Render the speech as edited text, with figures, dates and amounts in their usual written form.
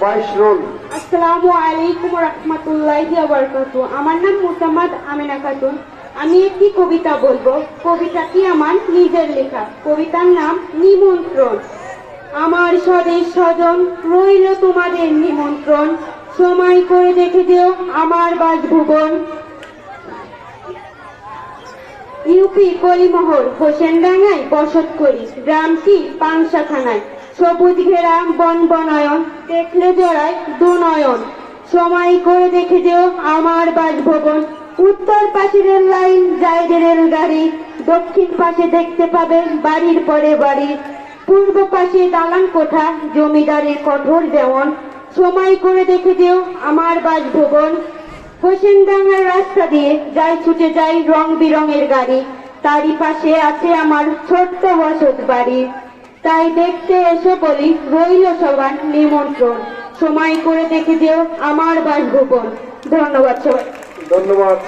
22 role. আসসালামু আলাইকুম রহমতুল্লাহি ওয়া বারাকাতুহু। আমার নাম মুসাম্মাদ আমিনা খাতুন। আমি একটি কবিতা বলবো। কবিতাটি আমার নিজের লেখা। কবিতার নাম নিমন্ত্রণ। আমার স্বদেশ স্বজন রইল তোমাদের নিমন্ত্রণ, সময় করে দেখে যেও আমার বাসভুবন। ইউপি কলিমোহর হোসেনডাঙ্গায় বসত করি, গ্রামটি পাংশাখানায়। সবুজ ঘেরা বন বনায়ন, দেখলে জড়ায় দুনয়ন, সময় করে দেখে যেও আমার বাসভবন। উত্তর পাশে রেল লাইন যায় যে রেলগাড়ি, দক্ষিণ পাশে দেখতে পাবে বাড়ির পরে বাড়ি। পূর্ব পাশে দালান কোঠা, জমিদারের কঠোর যেমন, সময় করে দেখে যেও আমার বাসভবন। হোসেনডাঙ্গার রাস্তা দিয়ে যায় ছুটে যায় রং বিরঙের গাড়ি, তারই পাশে আছে আমার ছোট্ট বসত বাড়ি। তাই দেখতে এসো বলি রইল সবার নিমন্ত্রণ, সময় করে দেখে যেও আমার বাসভবন। ধন্যবাদ সবাই। ধন্যবাদ।